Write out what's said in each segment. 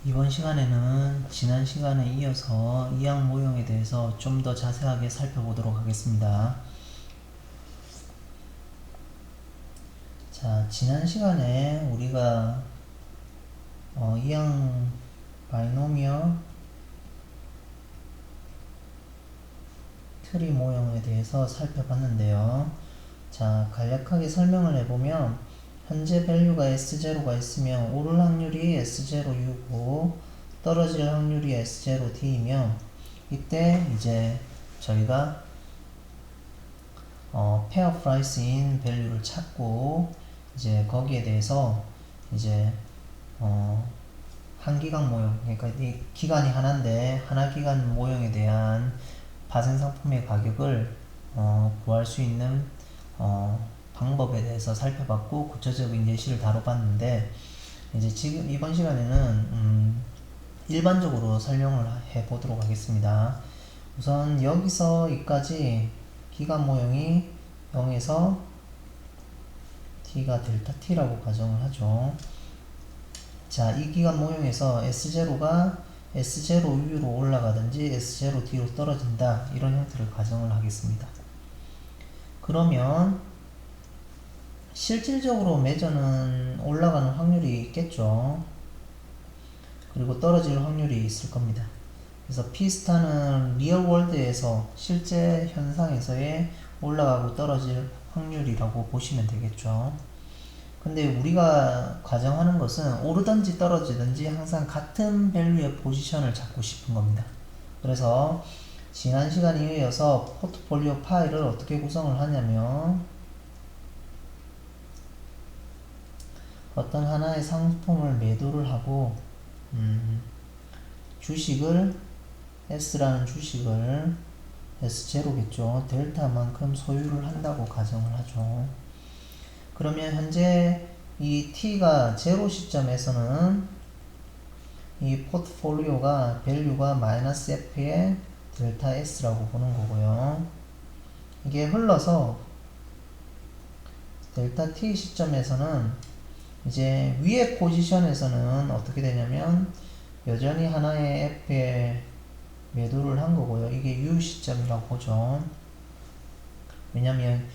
이번 시간에는 지난 시간에 이어서 이항 모형에 대해서 좀 더 자세하게 살펴보도록 하겠습니다. 자, 지난 시간에 우리가 이항 바이노미얼 트리 모형에 대해서 살펴봤는데요. 자, 간략하게 설명을 해보면 현재 밸류가 S0가 있으면 오를 확률이 S0U고 떨어질 확률이 S0D이며 이때 이제 저희가 페어 프라이스인 밸류를 찾고 이제 거기에 대해서 이제 한 기간 모형, 그러니까 이 기간이 하나인데 하나 기간 모형에 대한 파생 상품의 가격을 구할 수 있는 방법에 대해서 살펴봤고 구체적인 예시를 다뤄봤는데 이제 지금 이번 시간에는 일반적으로 설명을 해 보도록 하겠습니다. 우선 여기서 여기까지 기간 모형이 0에서 t가 델타 t라고 가정을 하죠. 자, 이 기간 모형에서 S0가 S0U로 올라가든지 S0D로 떨어진다, 이런 형태를 가정을 하겠습니다. 그러면 실질적으로 매저는 올라가는 확률이 있겠죠. 그리고 떨어질 확률이 있을 겁니다. 그래서 P스타는 리얼 월드에서 실제 현상에서의 올라가고 떨어질 확률이라고 보시면 되겠죠. 근데 우리가 가정하는 것은 오르든지 떨어지든지 항상 같은 밸류의 포지션을 잡고 싶은 겁니다. 그래서 지난 시간에 이어서 포트폴리오 파일을 어떻게 구성을 하냐면 어떤 하나의 상품을 매도를 하고 주식을 S라는 주식을 S0겠죠. 델타만큼 소유를 한다고 가정을 하죠. 그러면 현재 이 T가 0 시점에서는 이 포트폴리오가 밸류가 마이너스 F의 델타 S라고 보는 거고요. 이게 흘러서 델타 T 시점에서는 이제 위의 포지션에서는 어떻게 되냐면 여전히 하나의 F에 매도를 한 거고요. 이게 U 시점이라고 보죠. 왜냐면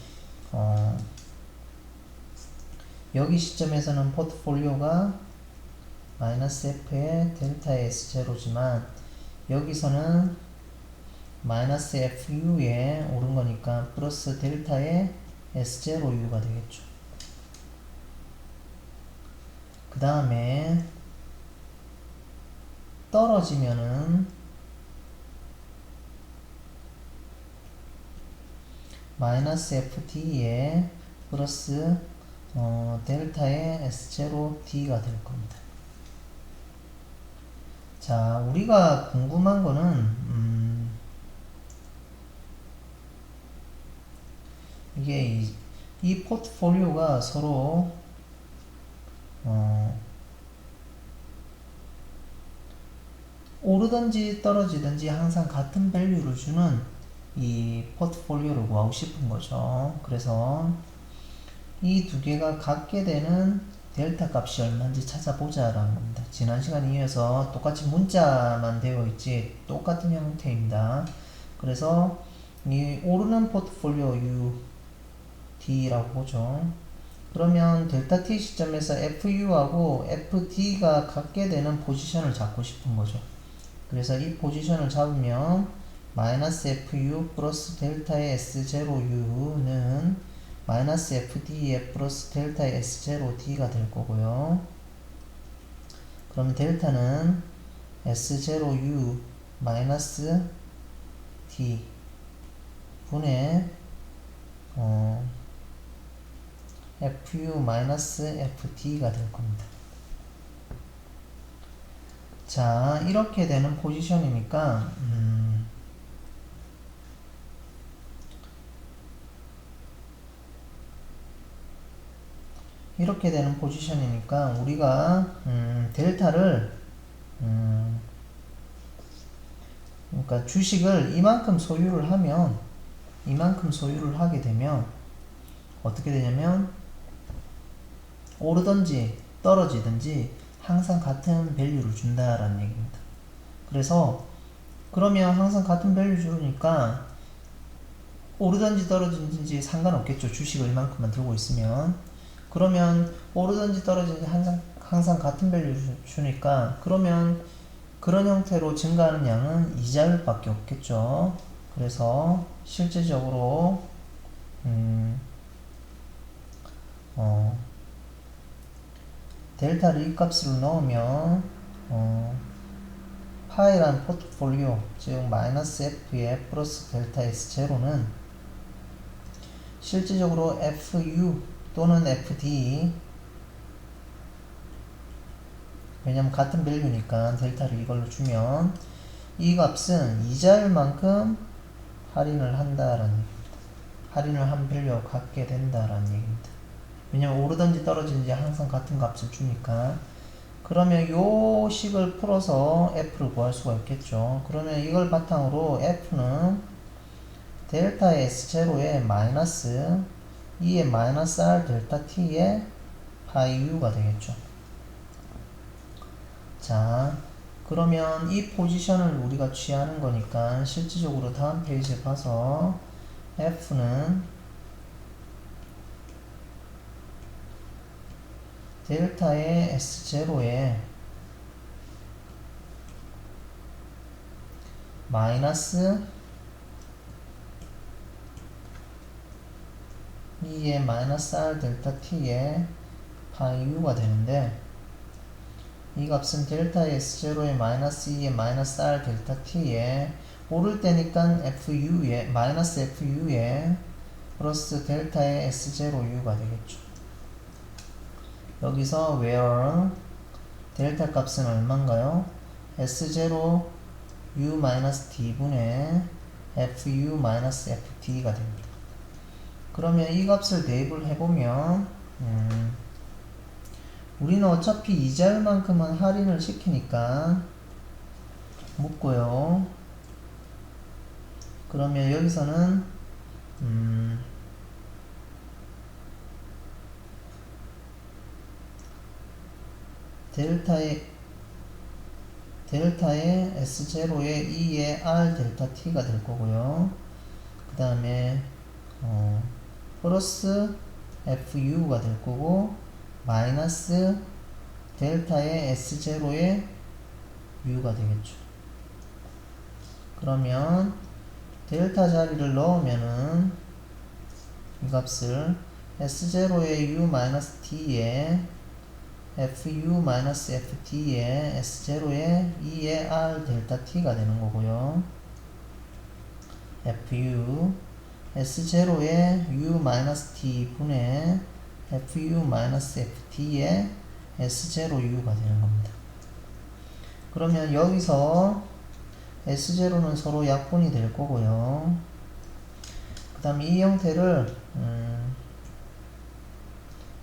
여기 시점에서는 포트폴리오가 마이너스 F의 델타 S0지만 여기서는 마이너스 FU에 오른 거니까 플러스 델타의 S0U가 되겠죠. 그 다음에 떨어지면은 마이너스 FD에 플러스 델타의 S0D가 될 겁니다. 자, 우리가 궁금한 거는 이게 이 포트폴리오가 서로 오르든지 떨어지든지 항상 같은 밸류를 주는 이 포트폴리오를 구하고 싶은 거죠. 그래서 이 두 개가 같게 되는 델타 값이 얼마인지 찾아보자 라는 겁니다. 지난 시간에 이어서 똑같이 문자만 되어 있지 똑같은 형태입니다. 그래서 이 오르는 포트폴리오 UD라고 보죠. 그러면 델타 T 시점에서 FU하고 FD가 같게 되는 포지션을 잡고 싶은 거죠. 그래서 이 포지션을 잡으면 마이너스 FU 플러스 델타의 S0U는 마이너스 FD의 플러스 델타의 S0D가 될 거고요. 그러면 델타는 S0U 마이너스 D 분의 FU 마이너스 FD가 될 겁니다. 자, 이렇게 되는 포지션이니까 이렇게 되는 포지션이니까 우리가 델타를 그러니까 주식을 이만큼 소유를 하게 되면 어떻게 되냐면 오르든지 떨어지든지 항상 같은 밸류를 준다라는 얘기입니다. 그래서 그러면 항상 같은 밸류 주니까 오르든지 떨어지든지 상관없겠죠. 주식을 이만큼만 들고 있으면. 그러면 오르든지 떨어지든지 항상 같은 밸류 주니까 그러면 그런 형태로 증가하는 양은 이자율밖에 없겠죠. 그래서 실제적으로 델타를 이 값으로 넣으면 파이란 포트폴리오 즉 마이너스 F에 플러스 델타 S0는 실질적으로 FU 또는 FD 왜냐면 같은 밸류니까 델타를 이걸로 주면 이 값은 이자율만큼 할인을 한다라는 얘기입니다. 할인을 한 밸류와 같게 된다라는 얘기입니다. 왜냐면 오르든지 떨어지든지 항상 같은 값을 주니까. 그러면 요 식을 풀어서 F를 구할 수가 있겠죠. 그러면 이걸 바탕으로 F는 델타 S0의 마이너스 2의 마이너스 R 델타 T의 파이 U가 되겠죠. 자, 그러면 이 포지션을 우리가 취하는 거니까 실질적으로 다음 페이지에 봐서 F는 델타의 S0에 마이너스 2의 마이너스 R 델타 T의 파이 U가 되는데 이 값은 델타 S0의 마이너스 2의 마이너스 R 델타 T에 오를 때니까 FU에 마이너스 FU에 플러스 델타의 S0U가 되겠죠. 여기서 where 델타 값은 얼마인가요? S0 U-D분의 FU-FT가 됩니다. 그러면 이 값을 대입을 해보면 우리는 어차피 이자율만큼은 할인을 시키니까 묻고요. 그러면 여기서는 델타의 S0의 2의 R 델타 T가 될 거고요. 그 다음에 플러스 FU가 될 거고 마이너스 델타의 S0의 U가 되겠죠. 그러면 델타 자리를 넣으면은 이 값을 S0의 U-D에 FU-FT에 S0의 2의 R 델타 T가 되는 거고요. FU S0의 U-D 분의 FU-FT의 S0U가 되는 겁니다. 그러면 여기서 S0는 서로 약분이 될 거고요. 그 다음에 이 형태를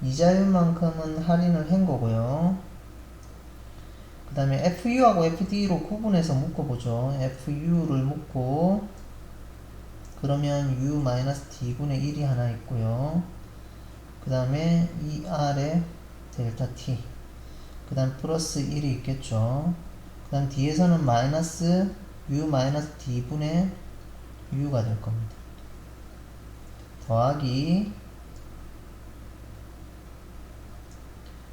이자율만큼은 할인을 한 거고요. 그 다음에 FU하고 FD로 구분해서 묶어보죠. FU를 묶고 그러면 U-D분의 1이 하나 있고요. 그 다음에 이 R에 델타 T 그 다음 플러스 1이 있겠죠. 그 다음 뒤에서는 마이너스 U-D분의 U가 될 겁니다. 더하기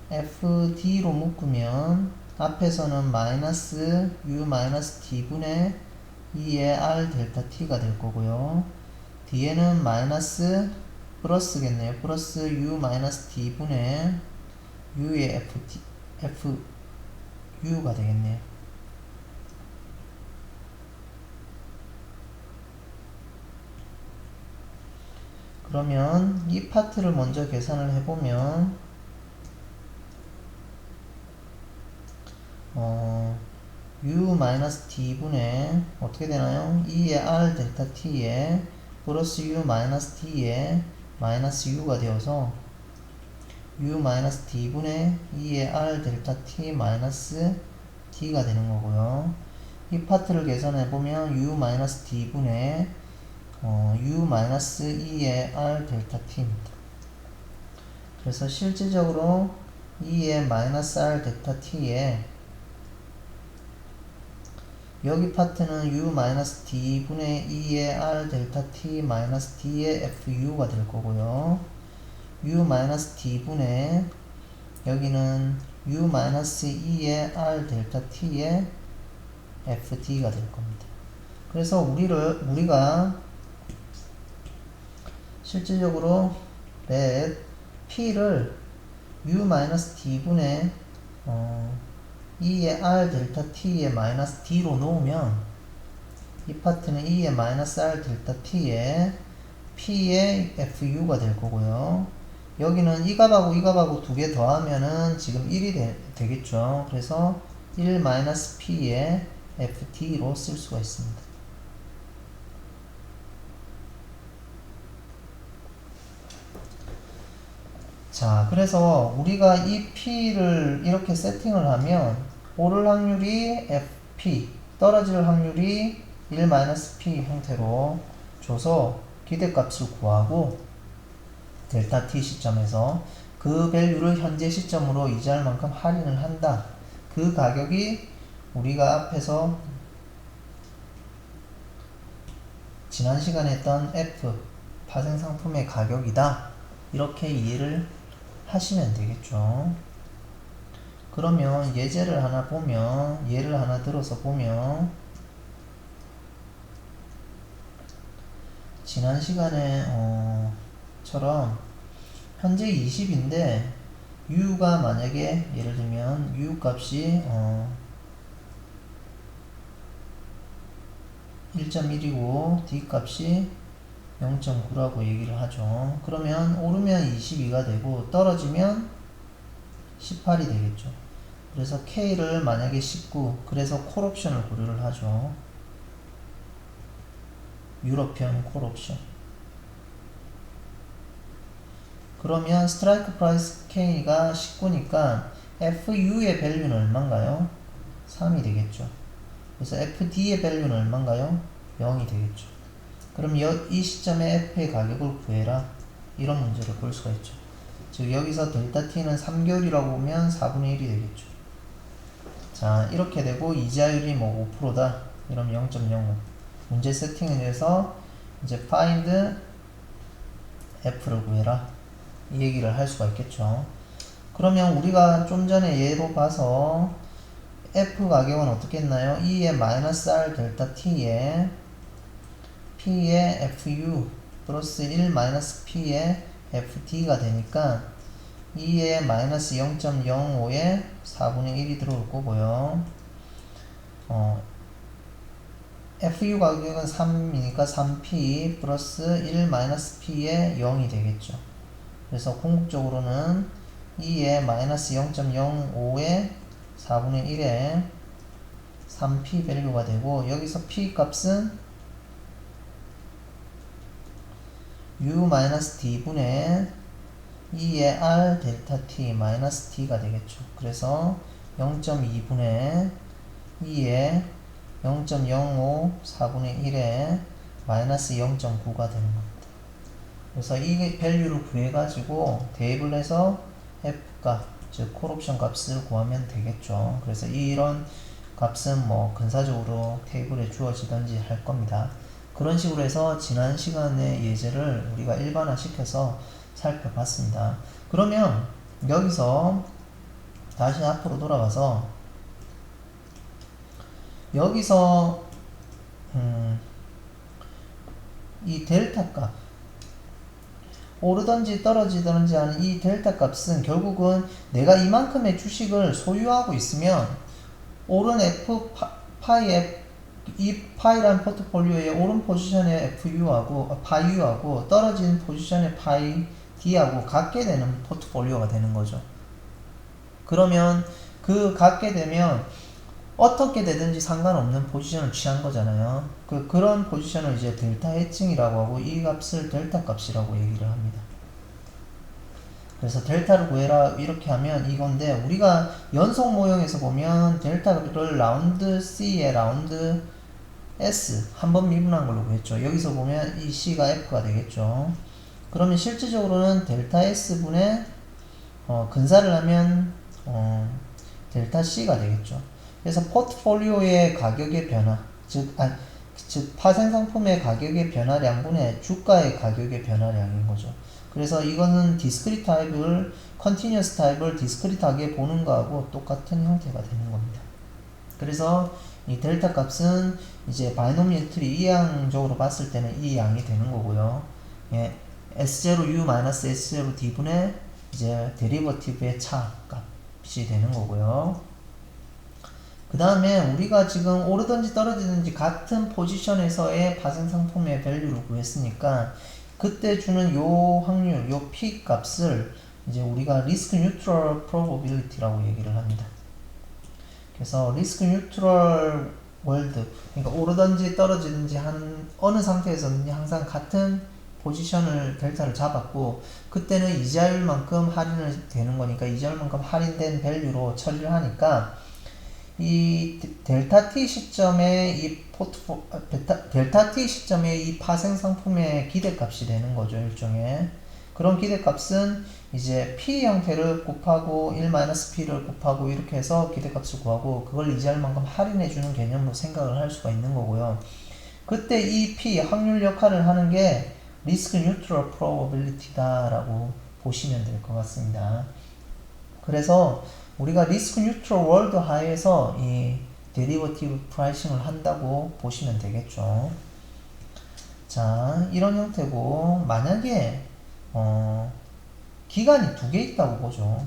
FD로 묶으면 앞에서는 마이너스 U-D분의 2의 R 델타 T가 될 거고요. 뒤에는 마이너스 플러스겠네요. 플러스 U-D분의 U의 FU가 되겠네요. 그러면 이 파트를 먼저 계산을 해보면 U-D분의 어떻게 되나요? 2의 R 델타 T에 플러스 U-D에 마이너스 U가 되어서 U-D분의 2의 R 델타 T 마이너스 T가 되는 거고요. 이 파트를 계산해보면 U-D분의 U-2의 R 델타 T입니다. 그래서 실질적으로 2의 마이너스 R 델타 T에 여기 파트는 U 마이너스 D분의 2의 R 델타 T 마이너스 D의 FU가 될 거고요. U 마이너스 D분의 여기는 U 마이너스 2의 R 델타 T의 FD가 될 겁니다. 그래서 우리가 실질적으로 let P를 U-D분의 2의 R 델타 T의 마이너스 D로 놓으면 이 파트는 2의 마이너스 R 델타 T의 P의 FU가 될 거고요. 여기는 이 값하고 이 값하고 두 개 더하면은 지금 1이 되겠죠. 그래서 1 마이너스 P의 FD로 쓸 수가 있습니다. 자, 그래서 우리가 이 P를 이렇게 세팅을 하면 오를 확률이 FP, 떨어질 확률이 1-P 형태로 줘서 기대값을 구하고 델타 T 시점에서 그 밸류를 현재 시점으로 이자할 만큼 할인을 한다. 그 가격이 우리가 앞에서 지난 시간에 했던 F, 파생 상품의 가격이다. 이렇게 이해를 하시면 되겠죠. 그러면 예제를 하나 보면, 예를 하나 들어서 보면, 지난 시간에 처럼 현재 20인데 U가 만약에 예를 들면 U 값이 1.1이고 D 값이 0.9라고 얘기를 하죠. 그러면 오르면 22가 되고 떨어지면 18이 되겠죠. 그래서 K를 만약에 19, 그래서 콜옵션을 고려를 하죠. 유럽형 콜옵션. 그러면 스트라이크 프라이스 K가 19니까 FU의 밸류는 얼마인가요? 3이 되겠죠. 그래서 FD의 밸류는 얼마인가요? 0이 되겠죠. 그럼 이 시점에 F의 가격을 구해라. 이런 문제를 볼 수가 있죠. 즉 여기서 델타 T는 3개월이라고 보면 4분의 1이 되겠죠. 자, 이렇게 되고 이자율이 뭐 5%다. 이러면 0.05. 문제 세팅에 대해서 이제 find F를 구해라. 이 얘기를 할 수가 있겠죠. 그러면 우리가 좀 전에 예로 봐서 F 가격은 어떻게 했나요? 2의 마이너스 R 델타 T에 P의 FU 플러스 1 마이너스 P의 FD가 되니까 2의 마이너스 0.05에 4분의 1이 들어올 거고요. FU 가격은 3이니까 3P 플러스 1 마이너스 P의 0이 되겠죠. 그래서 궁극적으로는 2의 마이너스 0.05에 4분의 1에 3P 밸류가 되고 여기서 P 값은 U-D분의 2의 R 델타 T 마이너스 T가 되겠죠. 그래서 0.2분의 2의 0.05 4분의 1에 마이너스 0.9가 되는 겁니다. 그래서 이 밸류를 구해가지고 대입을 해서 F값, 즉 콜옵션 값을 구하면 되겠죠. 그래서 이런 값은 뭐 근사적으로 테이블에 주어지든지 할 겁니다. 그런 식으로 해서 지난 시간의 예제를 우리가 일반화 시켜서 살펴봤습니다. 그러면 여기서 다시 앞으로 돌아가서 여기서 이 델타 값 오르든지 떨어지든지 하는 이 델타 값은 결국은 내가 이만큼의 주식을 소유하고 있으면 오른 F 파이 이 파이라는 포트폴리오의 오른 포지션의 FU하고 파이U하고 떨어진 포지션의 파이 D하고 같게 되는 포트폴리오가 되는 거죠. 그러면 그 같게 되면 어떻게 되든지 상관없는 포지션을 취한 거잖아요. 그런 포지션을 이제 델타 해칭이라고 하고 이 값을 델타 값이라고 얘기를 합니다. 그래서 델타를 구해라 이렇게 하면 이건데 우리가 연속 모형에서 보면 델타를 라운드 C에 라운드 S 한 번 미분한 걸로 구했죠. 여기서 보면 이 C가 F가 되겠죠. 그러면 실질적으로는 델타 S분의 근사를 하면 델타 C가 되겠죠. 그래서 포트폴리오의 가격의 변화, 즉 파생 상품의 가격의 변화량분의 주가의 가격의 변화량인 거죠. 그래서 이거는 디스크리트 타입을 컨티뉴어스 타입을 디스크리트하게 보는 거하고 똑같은 형태가 되는 겁니다. 그래서 이 델타 값은 이제 바이노미얼 트리 이항적으로 봤을 때는 이 양이 되는 거고요. 예, S0U-S0D분의 이제 데리버티브의 차 값이 되는 거고요. 그 다음에 우리가 지금 오르든지 떨어지든지 같은 포지션에서의 파생 상품의 밸류를 구했으니까 그때 주는 요 확률, 요 P 값을 이제 우리가 리스크 뉴트럴 프로버빌리티라고 얘기를 합니다. 그래서 리스크 뉴트럴 월드, 그러니까 오르든지 떨어지든지 한 어느 상태에서는 항상 같은 포지션을 델타를 잡았고 그때는 이자율만큼 할인을 되는 거니까 이자율만큼 할인된 밸류로 처리를 하니까 이 델타 t 시점에 델타 t 시점에 이 파생 상품의 기대값이 되는 거죠. 일종의 그런 기대값은 이제 P 형태를 곱하고 1-P를 곱하고 이렇게 해서 기대값을 구하고 그걸 이자율만큼 할인해주는 개념으로 생각을 할 수가 있는 거고요. 그때 이 P 확률 역할을 하는 게 리스크 뉴트럴 프로버빌리티다 라고 보시면 될 것 같습니다. 그래서 우리가 리스크 뉴트럴 월드 하에서 이 데리버티브 프라이싱을 한다고 보시면 되겠죠. 자, 이런 형태고 만약에 기간이 두 개 있다고 보죠.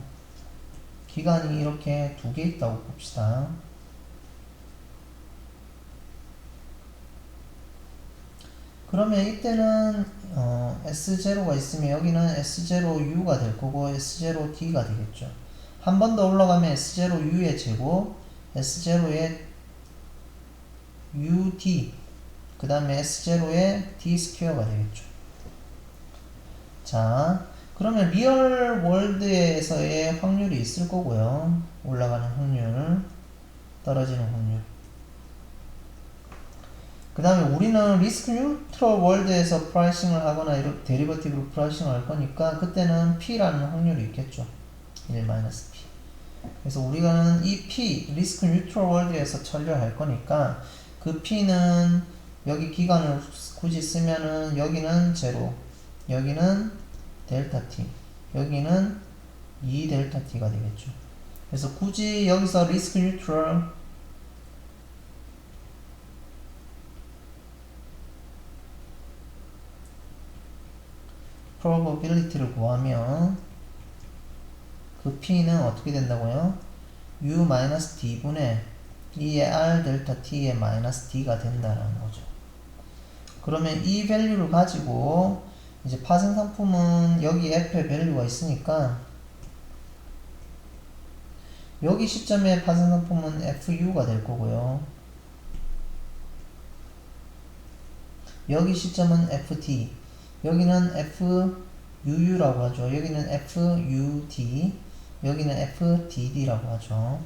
기간이 이렇게 두 개 있다고 봅시다. 그러면 이때는 S0가 있으면 여기는 S0U가 될 거고 S0D가 되겠죠. 한 번 더 올라가면 S0U의 제곱, S0의 UD, 그 다음에 S0의 D 스퀘어가 되겠죠. 자, 그러면 리얼 월드에서의 확률이 있을 거고요. 올라가는 확률, 떨어지는 확률. 그 다음에 우리는 리스크 뉴트럴 월드에서 프라이싱을 하거나 이렇게 데리버티브로 프라이싱을 할 거니까 그때는 P라는 확률이 있겠죠. 1-P. 그래서 우리가 이 P, 리스크 뉴트럴 월드에서 처리를 할 거니까 그 P는 여기 기간을 굳이 쓰면은 여기는 제로, 여기는 델타 T, 여기는 2 델타 T가 되겠죠. 그래서 굳이 여기서 리스크 뉴트럴 probability를 구하면 그 P는 어떻게 된다고요? U-D분의 2의 R 델타 T의 마이너스 D가 된다라는 거죠. 그러면 이 밸류를 가지고 이제 파생 상품은 여기 F의 밸류가 있으니까 여기 시점에 파생 상품은 FU가 될 거고요. 여기 시점은 FT, 여기는 FUU라고 하죠. 여기는 FUD, 여기는 FDD라고 하죠.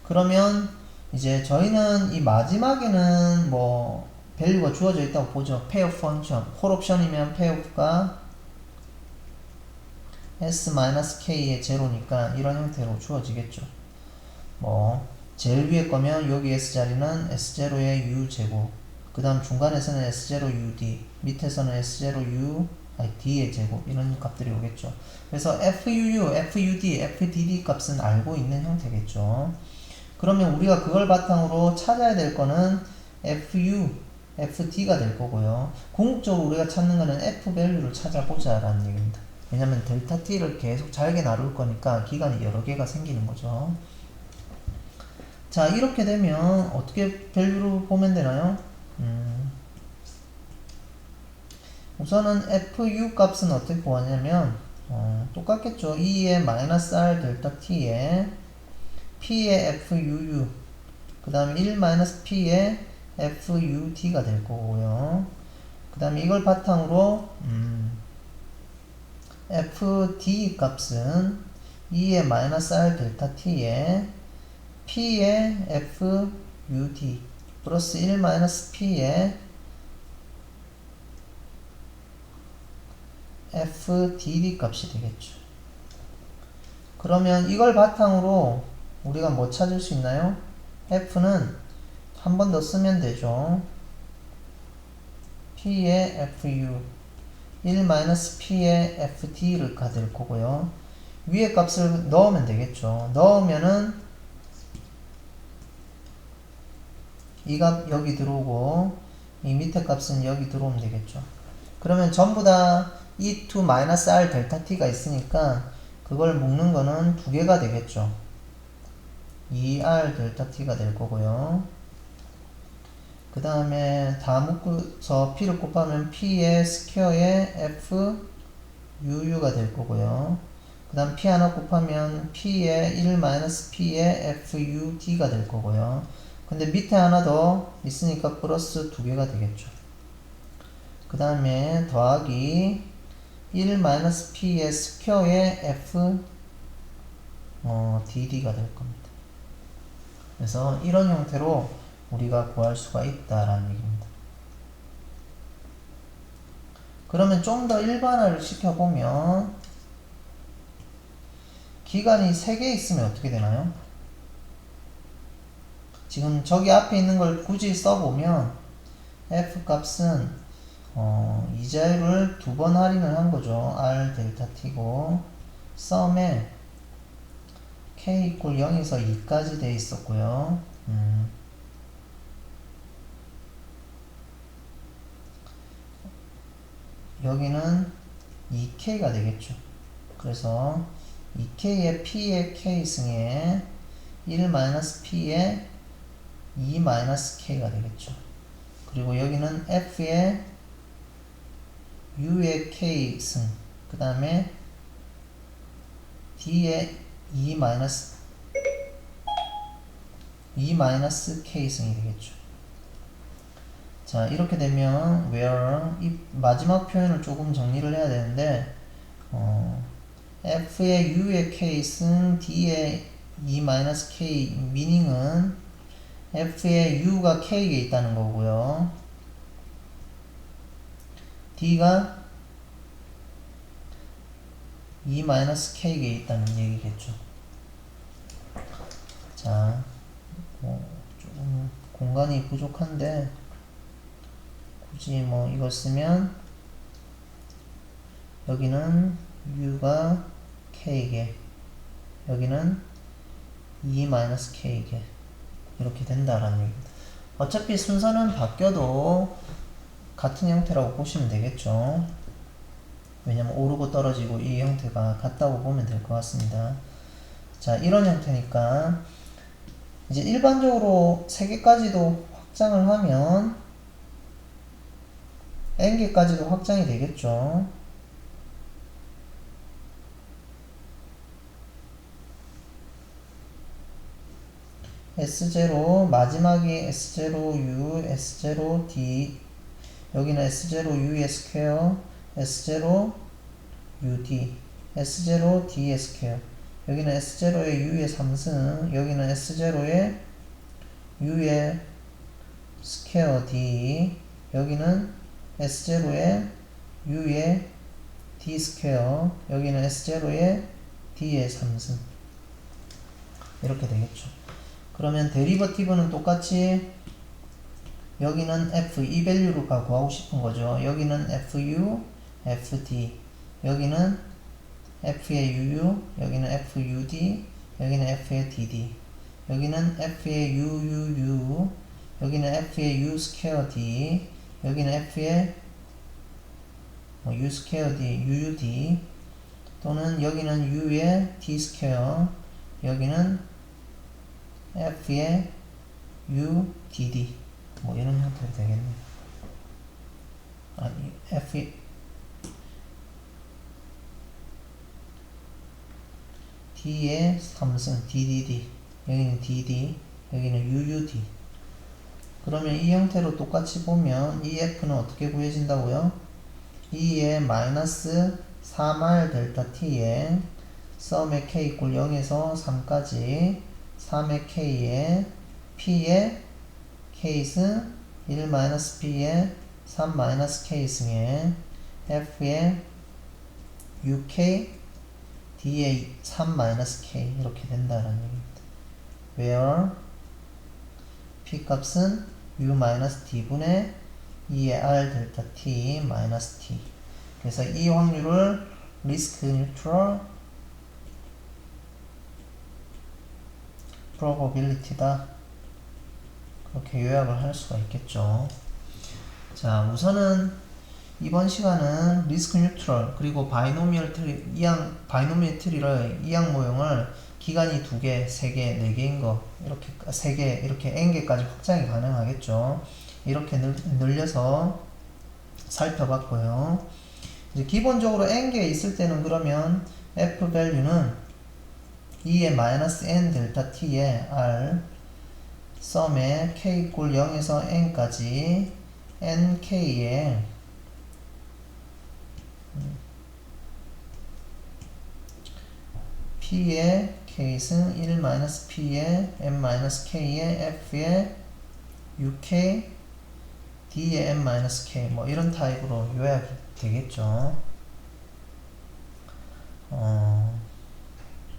그러면 이제 저희는 이 마지막에는 뭐 밸류가 주어져 있다고 보죠. payoff 펑션, 콜 옵션이면 payoff가 S-K의 제로니까 이런 형태로 주어지겠죠. 뭐 제일 위에 거면 여기 S자리는 S0의 U제곱, 그 다음 중간에서는 S0UD, 밑에서는 S0D의 제곱, 이런 값들이 오겠죠. 그래서 FUU, FUD, FDD 값은 알고 있는 형태겠죠. 그러면 우리가 그걸 바탕으로 찾아야 될 거는 FU, FD가 될 거고요. 궁극적으로 우리가 찾는 거는 F 밸류를 찾아보자 라는 얘기입니다. 왜냐면 델타 T를 계속 잘게 나눌 거니까 기간이 여러 개가 생기는 거죠. 자, 이렇게 되면 어떻게 밸류를 보면 되나요? 우선은 FU 값은 어떻게 구하냐면 똑같겠죠. 2의 마이너스 R 델타 T에 P의 FUU, 그 다음에 1-P의 FUD가 될 거고요. 그 다음에 이걸 바탕으로 FD 값은 2의 마이너스 R 델타 T에 P의 FUD 플러스 1-P의 FDD 값이 되겠죠. 그러면 이걸 바탕으로 우리가 뭐 찾을 수 있나요? f는 한 번 더 쓰면 되죠. p의 fu 1-p의 fd가 될 거고요. 위에 값을 넣으면 되겠죠. 넣으면은 이 값 여기 들어오고 이 밑에 값은 여기 들어오면 되겠죠. 그러면 전부 다 e2-r 델타 t가 있으니까 그걸 묶는 거는 두 개가 되겠죠. 2r 델타 t가 될 거고요. 그 다음에 다 묶어서 p를 곱하면 p의 스퀘어의 f u가 될 거고요. 그 다음 p 하나 곱하면 p의 1-p의 fud가 될 거고요. 근데 밑에 하나 더 있으니까 플러스 두 개가 되겠죠. 그 다음에 더하기 1-p의 스퀘어의 dd가 될 겁니다. 그래서 이런 형태로 우리가 구할 수가 있다라는 얘기입니다. 그러면 좀 더 일반화를 시켜보면 기간이 3개 있으면 어떻게 되나요? 지금 저기 앞에 있는 걸 굳이 써보면 f 값은 이 자유를 두 번 할인을 한 거죠. r 델타 t고 썸에 k 이퀄 0에서 2까지 돼 있었고요. 여기는 2k가 되겠죠. 그래서 2k의 p의 k승에 1-p의 2-k가 되겠죠. 그리고 여기는 f의 u의 k승, 그 다음에 d의 2-k승이 되겠죠. 자, 이렇게 되면 where 이 마지막 표현을 조금 정리를 해야 되는데 f의 u의 k승 d의 2-k meaning은 f의 u가 k에 있다는 거고요. d가 2-k에 있다는 얘기겠죠. 자, 조금 공간이 부족한데 굳이 이걸 쓰면 여기는 u가 k게 여기는 2-k게 이렇게 된다라는 얘기입니다. 어차피 순서는 바뀌어도 같은 형태라고 보시면 되겠죠. 왜냐면 오르고 떨어지고 이 형태가 같다고 보면 될 것 같습니다. 자, 이런 형태니까 이제 일반적으로 3개까지도 확장을 하면 n개까지도 확장이 되겠죠. S0 마지막이 S0U, S0D 여기는 S0U의 스퀘어, S0UD, S0D의 스퀘어 여기는 S0의 U의 3승, 여기는 S0의 U의 스퀘어 D, 여기는 S0의 U의 D 스퀘어, 여기는 S0의 D의 3승 이렇게 되겠죠. 그러면 데리버티브는 똑같이 여기는 f 이 밸류를 구하고 싶은 거죠. 여기는 fu, fd, 여기는 f의 uu, 여기는 fud, 여기는 f의 dd, 여기는 f의 uuu, 여기는 f의 u 스퀘어 d, 여기는 f의 u 스퀘어 d, uud, 또는 여기는 u의 d 스퀘어, 여기는 f의 udd 이런 형태로 되겠네요. 아니 f d의 3승 ddd 여기는 dd 여기는 uud 그러면 이 형태로 똑같이 보면 이 f는 어떻게 구해진다고요? 2의 마이너스 3r 델타 t에 썸의 k 이퀄 0에서 3까지 3의 k에 p의 k승 1-p의 3-k승에 f의 uk d의 3-k 이렇게 된다라는 얘기입니다. where p 값은 u-d분의 2의 r 델타 t 마이너스 t. 그래서 이 확률을 리스크 뉴트럴 probability다. 그렇게 요약을 할 수가 있겠죠. 자, 우선은 이번 시간은 리스크 뉴트럴 그리고 바이노미얼 트리, 바이노미얼 트리를 이항 모형을 기간이 2개, 3개, 4개인 거 이렇게 3개, 이렇게 n개까지 확장이 가능하겠죠. 이렇게 늘려서 살펴봤고요. 이제 기본적으로 n개 있을 때는 그러면 f 밸류는 2의 마이너스 n 델타 t의 r 썸에 k 이꼴 0에서 n까지 nk의 p의 k승 1-p의 m-k의 f의 uk d의 m-k 뭐 이런 타입으로 요약이 되겠죠.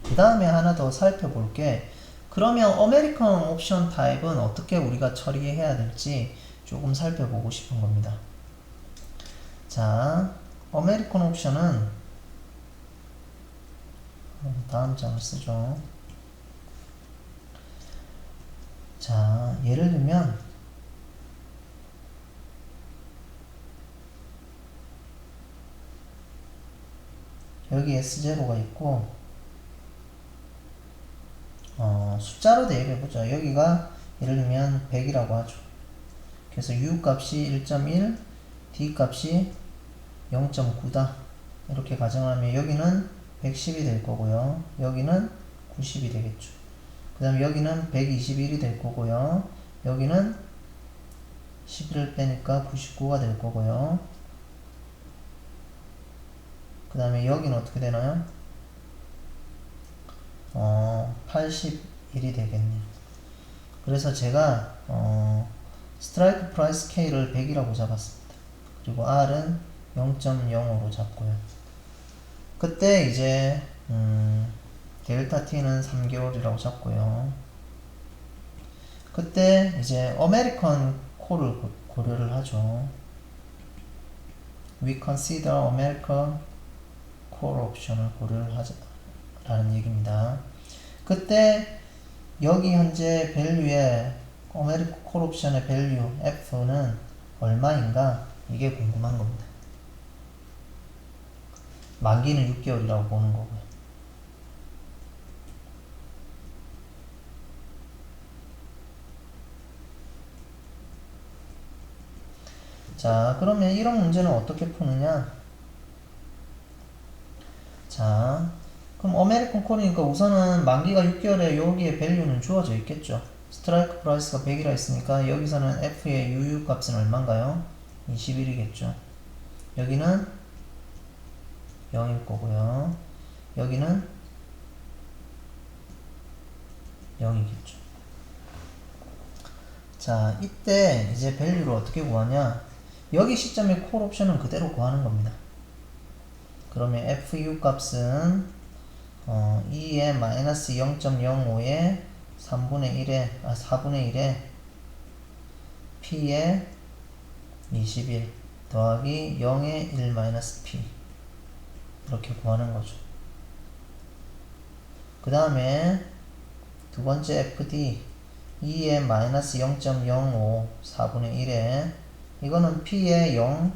그 다음에 하나 더 살펴볼게. 그러면 아메리칸 옵션 타입은 어떻게 우리가 처리해야 될지 조금 살펴보고 싶은 겁니다. 자, 아메리칸 옵션은 다음 장을 쓰죠. 자, 예를 들면 여기 S0가 있고 숫자로 대입해보죠. 여기가 예를 들면 100이라고 하죠. 그래서 U 값이 1.1, D 값이 0.9다. 이렇게 가정하면 여기는 110이 될 거고요. 여기는 90이 되겠죠. 그 다음에 여기는 121이 될 거고요. 여기는 11을 빼니까 99가 될 거고요. 그 다음에 여기는 어떻게 되나요? 81이 되겠네요. 그래서 제가 스트라이크 프라이스 K를 100이라고 잡았습니다. 그리고 R은 0.05로 잡고요. 그때 이제 델타 T는 3개월이라고 잡고요. 그때 이제 아메리칸 콜을 고려를 하죠. We consider American 콜 옵션을 고려를 하자라는 얘기입니다. 그때 여기 현재 밸류의 아메리칸 콜 옵션의 밸류 F는 얼마인가? 이게 궁금한 겁니다. 만기는 6개월이라고 보는 거고요. 자, 그러면 이런 문제는 어떻게 푸느냐? 자, 그럼 아메리칸 콜이니까 우선은 만기가 6개월에 여기에 밸류는 주어져 있겠죠. 스트라이크 프라이스가 100이라 했으니까 여기서는 F의 UU 값은 얼마인가요? 21이겠죠. 여기는 0일 거고요. 여기는 0이겠죠. 자, 이때 이제 밸류를 어떻게 구하냐? 여기 시점의 콜 옵션은 그대로 구하는 겁니다. 그러면 FU 값은 2의 마이너스 0.05의 4분의 1에 P의 21 더하기 0의 1 마이너스 P 이렇게 구하는 거죠. 그 다음에 두 번째 FD 2의 마이너스 0.05 4분의 1에 이거는 P의 0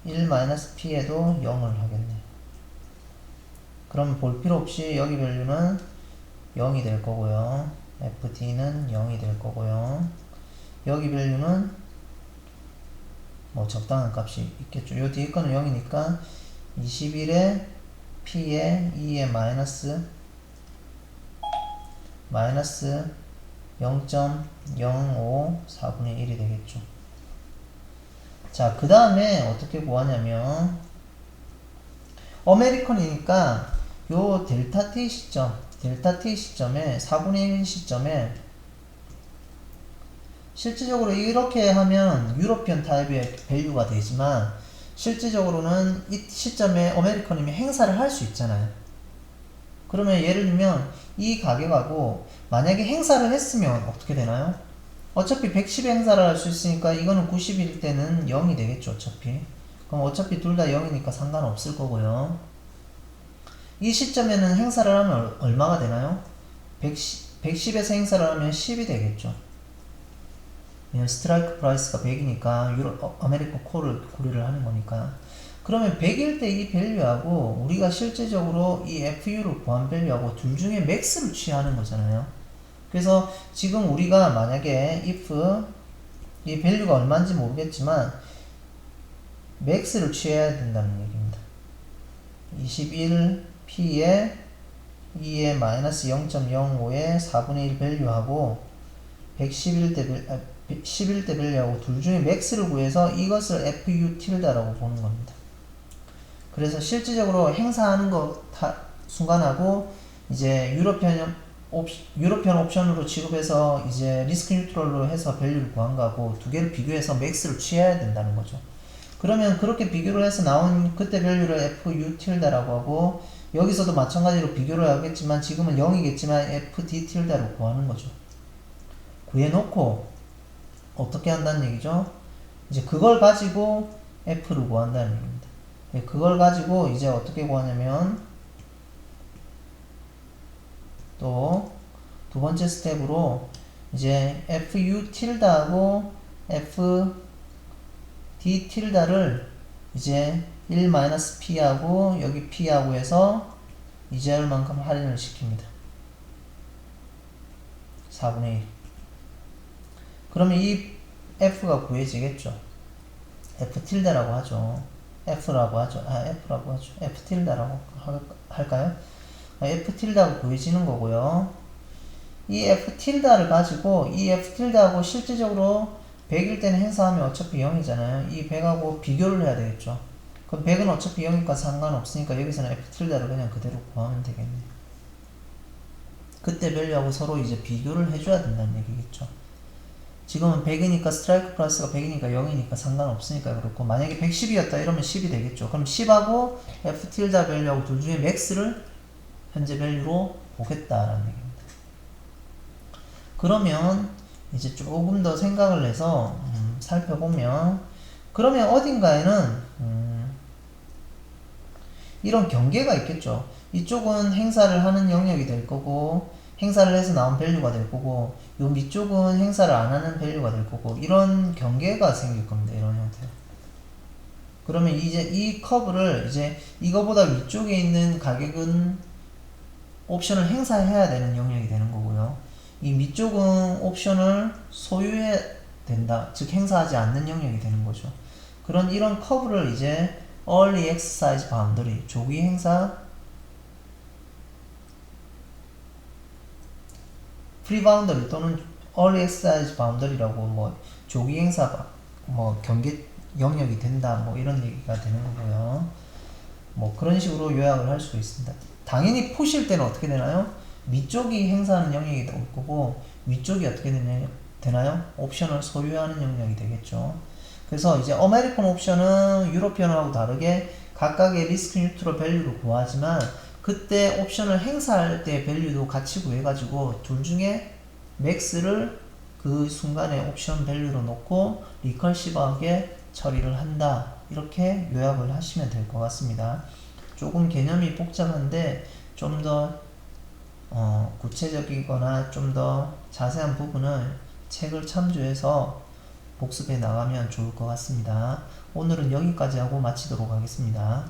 1 마이너스 P에도 0을 하겠네요. 그럼 볼 필요 없이 여기 밸류는 0이 될 거고요. FD는 0이 될 거고요. 여기 밸류는 뭐 적당한 값이 있겠죠. 요 뒤에 거는 0이니까 21에 P에 2에 마이너스 0.05 4분의 1이 되겠죠. 자, 그 다음에 어떻게 구하냐면 아메리칸이니까 요 델타 t 시점에 4분의 1 시점에 실질적으로 이렇게 하면 유러피언 타입의 밸류가 되지만 실질적으로는 이 시점에 아메리칸님이 행사를 할 수 있잖아요. 그러면 예를 들면 이 가격하고 만약에 행사를 했으면 어떻게 되나요? 어차피 110 행사를 할 수 있으니까 이거는 90일 때는 0이 되겠죠, 어차피. 그럼 어차피 둘 다 0이니까 상관없을 거고요. 이 시점에는 행사를 하면 얼마가 되나요? 110에서 행사를 하면 10이 되겠죠. 스트라이크 프라이스가 100이니까 아메리칸 콜을 고려를 하는 거니까. 그러면 100일 때 이 밸류하고 우리가 실제적으로 이 FU를 구한 밸류하고 둘 중에 맥스를 취하는 거잖아요. 그래서 지금 우리가 만약에 if 이 밸류가 얼마인지 모르겠지만 맥스를 취해야 된다는 얘기입니다. 21 P에 2에 마이너스 0.05에 4분의 1 밸류하고 11대 밸류하고 둘 중에 맥스를 구해서 이것을 FU 틸다라고 보는 겁니다. 그래서 실질적으로 행사하는 거 순간하고 이제 유로피안 옵션으로 취급해서 이제 리스크 뉴트럴로 해서 밸류를 구한 거하고 두 개를 비교해서 맥스를 취해야 된다는 거죠. 그러면 그렇게 비교를 해서 나온 그때 밸류를 FU 틸다라고 하고 여기서도 마찬가지로 비교를 하겠지만 지금은 0이겠지만 FD 틸다로 구하는 거죠. 구해놓고 어떻게 한다는 얘기죠? 이제 그걸 가지고 F를 구한다는 얘기입니다. 그걸 가지고 이제 어떻게 구하냐면 또 두 번째 스텝으로 이제 FU 틸다하고 FD 틸다를 이제 1-P하고 여기 P하고 해서 이자율만큼 할인을 시킵니다. 4분의 1. 그러면 이 F가 구해지겠죠. F 틸다라고 하죠. F라고 하죠. F 틸다라고 할까요? F 틸다가 구해지는 거고요. 이 F 틸다를 가지고 이 F 틸다하고 실질적으로 100일 때는 행사하면 어차피 0이잖아요. 이 100하고 비교를 해야 되겠죠. 그럼 100은 어차피 0이니까 상관없으니까 여기서는 F 틸다를 그냥 그대로 구하면 되겠네요. 그때 밸류하고 서로 이제 비교를 해줘야 된다는 얘기겠죠. 지금은 100이니까 스트라이크 플러스가 100이니까 0이니까 상관없으니까 그렇고 만약에 110이었다 이러면 10이 되겠죠. 그럼 10하고 F 틸다 밸류하고 둘 중에 맥스를 현재 밸류로 보겠다라는 얘기입니다. 그러면 이제 조금 더 생각을 해서 살펴보면 그러면 어딘가에는 이런 경계가 있겠죠. 이쪽은 행사를 하는 영역이 될 거고 행사를 해서 나온 밸류가 될 거고 요 밑쪽은 행사를 안 하는 밸류가 될 거고 이런 경계가 생길 겁니다. 이런 형태로. 그러면 이제 이 커브를 이제 이거보다 위쪽에 있는 가격은 옵션을 행사해야 되는 영역이 되는 거고요. 이 밑쪽은 옵션을 소유해야 된다. 즉 행사하지 않는 영역이 되는 거죠. 이런 커브를 이제 early exercise boundary, 조기 행사 free boundary 또는 early exercise boundary라고 뭐 조기 행사 뭐 경계 영역이 된다 뭐 이런 얘기가 되는 거고요. 뭐 그런 식으로 요약을 할 수 있습니다. 당연히 푸실 때는 어떻게 되나요? 밑쪽이 행사하는 영역이 될 거고 위쪽이 어떻게 되나요? 옵션을 소유하는 영역이 되겠죠. 그래서 이제 아메리칸 옵션은 유로피언하고 다르게 각각의 리스크 뉴트럴 밸류를 구하지만 그때 옵션을 행사할 때 밸류도 같이 구해가지고 둘 중에 맥스를 그 순간에 옵션 밸류로 놓고 리컬시브하게 처리를 한다. 이렇게 요약을 하시면 될 것 같습니다. 조금 개념이 복잡한데 좀 더 구체적이거나 좀 더 자세한 부분을 책을 참조해서 복습해 나가면 좋을 것 같습니다. 오늘은 여기까지 하고 마치도록 하겠습니다.